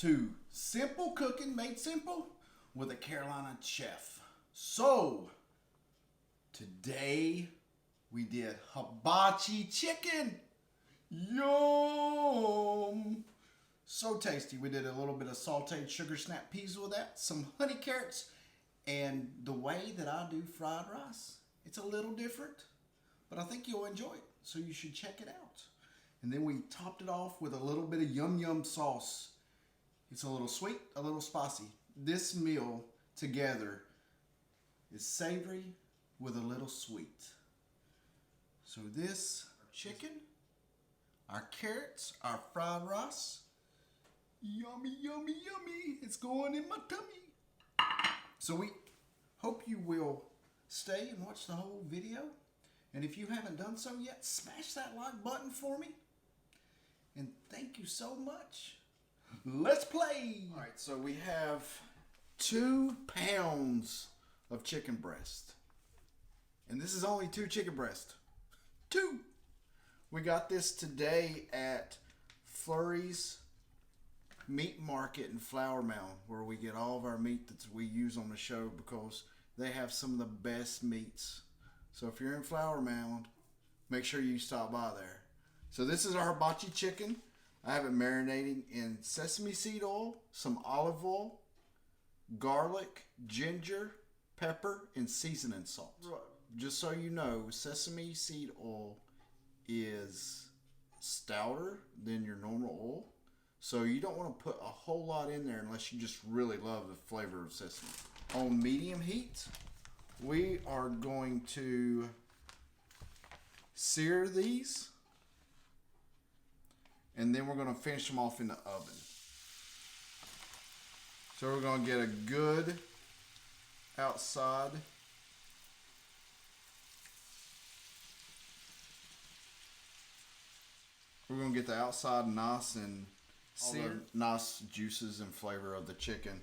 to Simple Cooking Made Simple with a Carolina chef. So, today we did hibachi chicken. Yum! So tasty. We did a little bit of sauteed sugar snap peas with that, some honey carrots, and the way that I do fried rice, it's a little different, but I think you'll enjoy it, so you should check it out. And then we topped it off with a little bit of yum yum sauce. It's a little sweet, a little spicy. This meal together is savory with a little sweet. So this chicken, our carrots, our fried rice, yummy, yummy, yummy. It's going in my tummy. So we hope you will stay and watch the whole video. And if you haven't done so yet, smash that like button for me. And thank you so much. Let's play. All right, so we have 2 pounds of chicken breast. And this is only 2 chicken breast. 2. We got this today at Flurry's Meat Market in Flower Mound, where we get all of our meat that we use on the show because they have some of the best meats. So if you're in Flower Mound, make sure you stop by there. So this is our hibachi chicken. I have it marinating in sesame seed oil, some olive oil, garlic, ginger, pepper, and seasoning salt. Just so you know, sesame seed oil is stouter than your normal oil. So you don't want to put a whole lot in there unless you just really love the flavor of sesame. On medium heat, we are going to sear these. And then we're going to finish them off in the oven. So we're going to get a good outside we're going to get the outside nice and seared, nice juices and flavor of the chicken.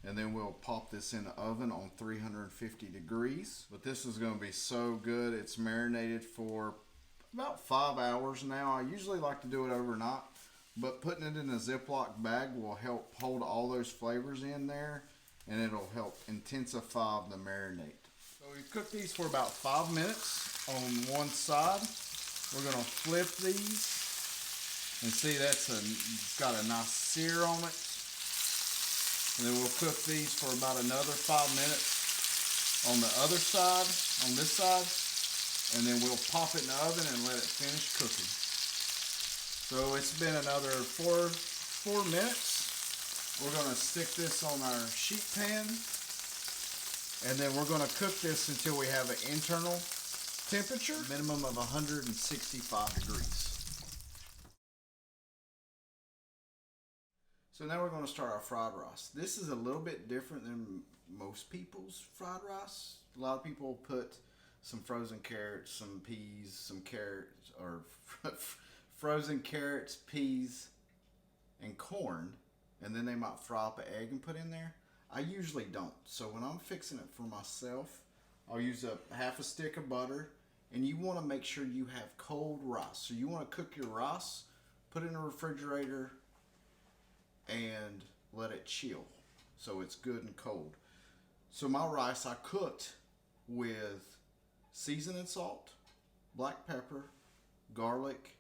And then we'll pop this in the oven on 350 degrees. But this is going to be so good. It's marinated for about 5 hours now. I usually like to do it overnight, but putting it in a Ziplock bag will help hold all those flavors in there, and it'll help intensify the marinade. So we cook these for about 5 minutes on one side. We're gonna flip these, and see it's got a nice sear on it. And then we'll cook these for about another 5 minutes on the other side, on this side. And then we'll pop it in the oven and let it finish cooking. So it's been another four minutes. We're going to stick this on our sheet pan. And then we're going to cook this until we have an internal temperature, minimum of 165 degrees. So now we're going to start our fried rice. This is a little bit different than most people's fried rice. A lot of people put some frozen carrots, some peas, some carrots, or frozen carrots, peas, and corn, and then they might fry up an egg and put in there. I usually don't. So when I'm fixing it for myself, I'll use half a stick of butter, and you want to make sure you have cold rice. So you want to cook your rice, put it in the refrigerator, and let it chill so it's good and cold. So my rice I cooked with seasoning salt, black pepper, garlic,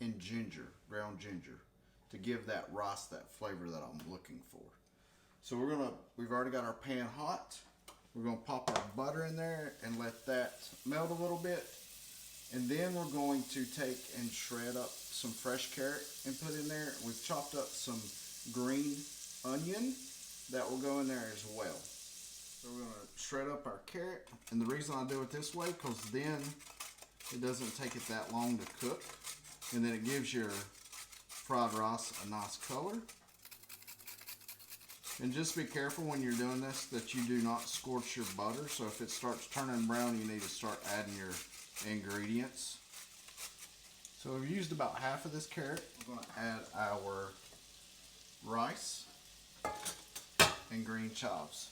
and ginger, ground ginger, to give that rice that flavor that I'm looking for. So we've already got our pan hot. We're gonna pop our butter in there and let that melt a little bit. And then we're going to take and shred up some fresh carrot and put in there. We've chopped up some green onion that will go in there as well. So we're going to shred up our carrot, and the reason I do it this way, because then it doesn't take it that long to cook, and then it gives your fried rice a nice color. And just be careful when you're doing this that you do not scorch your butter, so if it starts turning brown, you need to start adding your ingredients. So we've used about half of this carrot. We're going to add our rice and green chives.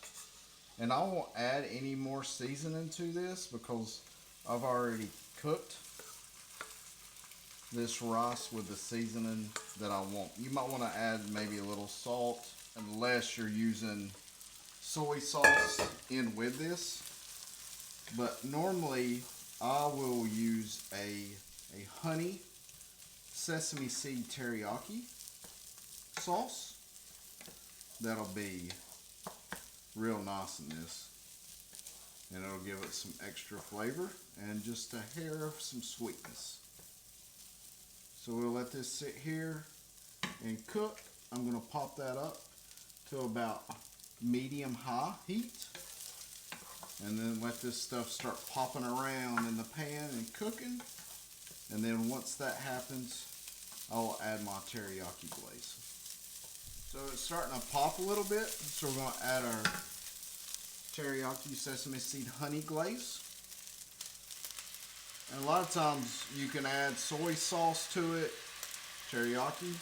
And I won't add any more seasoning to this because I've already cooked this rice with the seasoning that I want. You might want to add maybe a little salt unless you're using soy sauce in with this. But normally I will use a honey sesame seed teriyaki sauce. That'll be real nice in this. And it'll give it some extra flavor and just a hair of some sweetness. So we'll let this sit here and cook. I'm going to pop that up to about medium-high heat. And then let this stuff start popping around in the pan and cooking. And then once that happens, I'll add my teriyaki glaze. So it's starting to pop a little bit. So we're going to add our teriyaki sesame seed honey glaze. And a lot of times you can add soy sauce to it, teriyaki.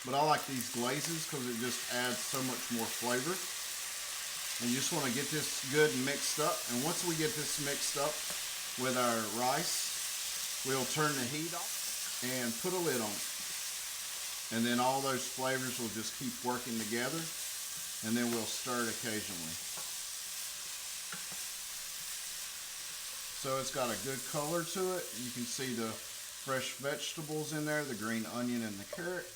But I like these glazes because it just adds so much more flavor. And you just want to get this good and mixed up. And once we get this mixed up with our rice, we'll turn the heat off and put a lid on it. And then all those flavors will just keep working together. And then we'll stir it occasionally. So it's got a good color to it. You can see the fresh vegetables in there, the green onion and the carrot.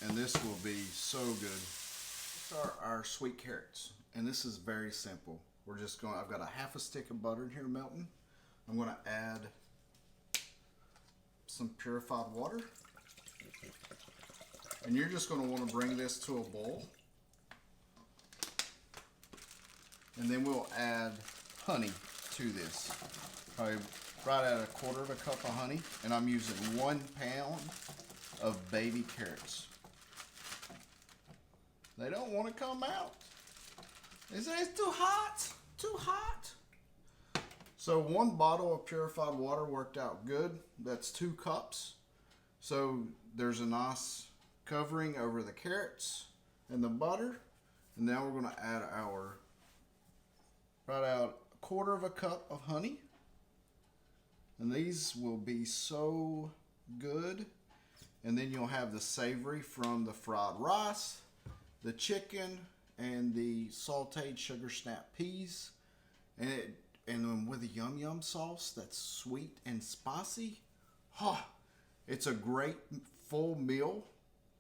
And this will be so good. These are our sweet carrots. And this is very simple. I've got a half a stick of butter in here melting. I'm going to add some purified water. And you're just going to want to bring this to a boil. And then we'll add honey to this. Probably right at 1/4 cup of honey. And I'm using 1 pound of baby carrots. They don't want to come out. They say it's too hot. Too hot. So 1 bottle of purified water worked out good. That's 2 cups. So there's a nice covering over the carrots and the butter. And now we're going to add our right out 1/4 cup of honey. And these will be so good. And then you'll have the savory from the fried rice, the chicken, and the sauteed sugar snap peas. And then with a yum yum sauce that's sweet and spicy. It's a great full meal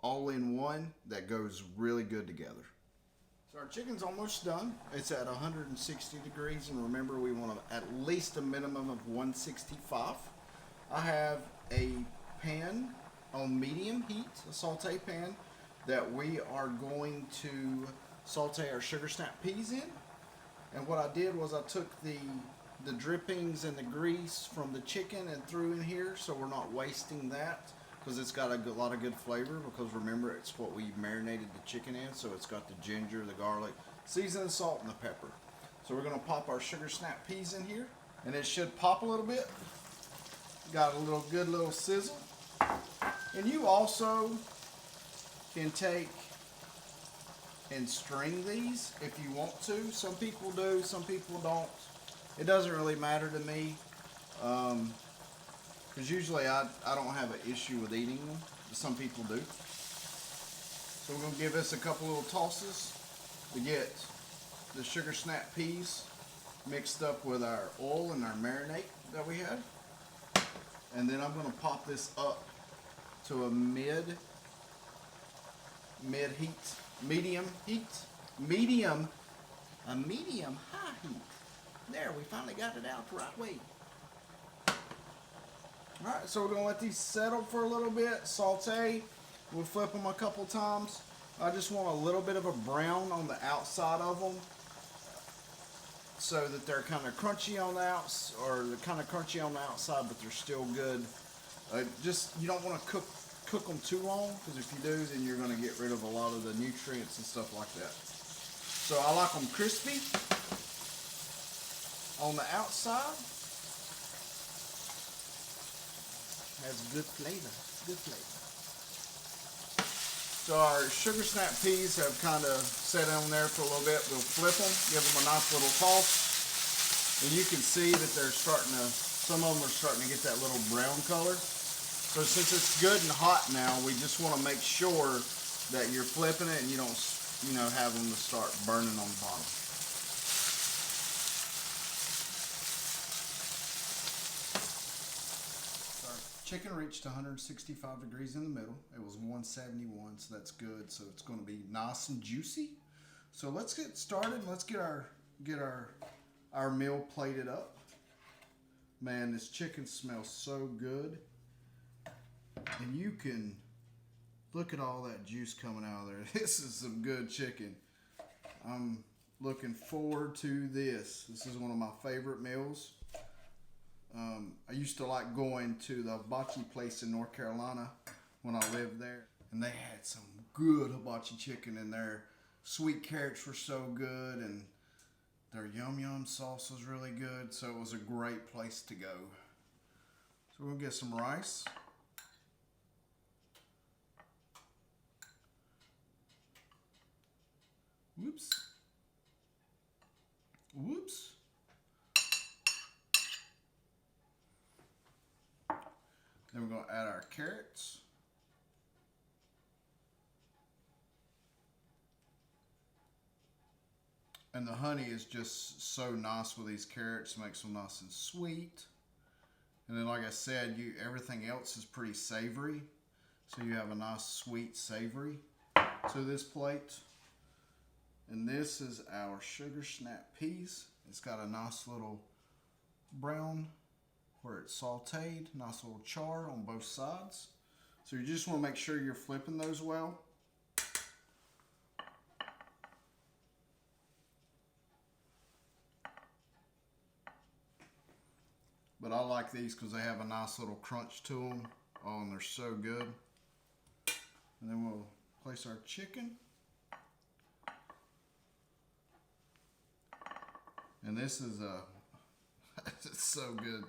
all in one that goes really good together. So our chicken's almost done. It's at 160 degrees, and remember we want at least a minimum of 165. I have a pan on medium heat, a saute pan, that we are going to saute our sugar snap peas in. And what I did was I took the drippings and the grease from the chicken and threw in here, so we're not wasting that, because it's got a lot of good flavor, because remember it's what we marinated the chicken in, so it's got the ginger, the garlic, seasoning, salt, and the pepper. So we're going to pop our sugar snap peas in here, and it should pop a little bit. Got a good little sizzle. And you also can take and string these if you want to. Some people do, some people don't. It doesn't really matter to me, because usually I don't have an issue with eating them, but some people do. So we're going to give this a couple little tosses to get the sugar snap peas mixed up with our oil and our marinade that we had. And then I'm going to pop this up to a medium high heat. There, we finally got it out the right way. Alright, so we're going to let these settle for a little bit, saute. We'll flip them a couple times. I just want a little bit of a brown on the outside of them, so that they're kind of crunchy on the outside, or they're kind of crunchy on the outside, but they're still good. You don't want to cook them too long, because if you do, then you're going to get rid of a lot of the nutrients and stuff like that. So I like them crispy on the outside. Has good flavor, good flavor. So our sugar snap peas have kind of set on there for a little bit. We'll flip them, give them a nice little toss. And you can see that they're starting to Some of them are starting to get that little brown color. So since it's good and hot now, we just want to make sure that you're flipping it and you don't, have them to start burning on the bottom. Our chicken reached 165 degrees in the middle. It was 171, so that's good. So it's going to be nice and juicy. So let's get started. Let's get our meal plated up. Man, this chicken smells so good. And you can look at all that juice coming out of there. This is some good chicken. I'm looking forward to this. This is one of my favorite meals. I used to like going to the hibachi place in North Carolina when I lived there. And they had some good hibachi chicken in there. Sweet carrots were so good, and their yum yum sauce was really good. So it was a great place to go. So we're gonna get some rice. Whoops. Whoops. Then we're going to add our carrots. And the honey is just so nice with these carrots, makes them nice and sweet. And then like I said, everything else is pretty savory. So you have a nice sweet savory to this plate. And this is our sugar snap peas. It's got a nice little brown where it's sauteed, nice little char on both sides. So you just want to make sure you're flipping those well. But I like these because they have a nice little crunch to them. Oh, and they're so good. And then we'll place our chicken. And this is it's so good.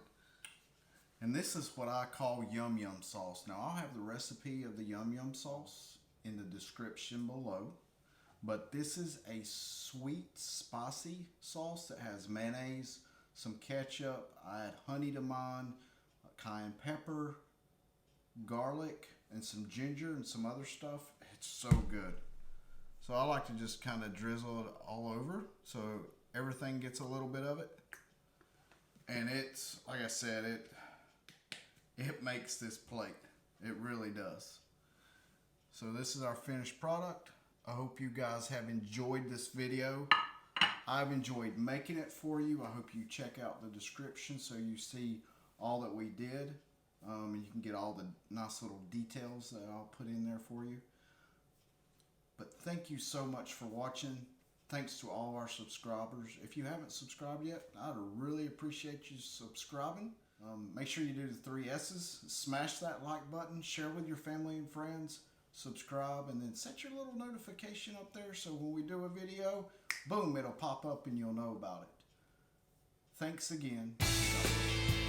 And this is what I call yum yum sauce. Now I'll have the recipe of the yum yum sauce in the description below. But this is a sweet, spicy sauce that has mayonnaise, some ketchup. I add honey to mine, cayenne pepper, garlic, and some ginger and some other stuff. It's so good. So I like to just kind of drizzle it all over so everything gets a little bit of it. And it's, like I said, it makes this plate. It really does. So this is our finished product. I hope you guys have enjoyed this video. I've enjoyed making it for you. I hope you check out the description so you see all that we did. And you can get all the nice little details that I'll put in there for you. But thank you so much for watching. Thanks to all our subscribers. If you haven't subscribed yet, I'd really appreciate you subscribing. Make sure you do the 3 S's. Smash that like button, share with your family and friends, subscribe, and then set your little notification up there so when we do a video, boom, it'll pop up and you'll know about it. Thanks again. God bless you.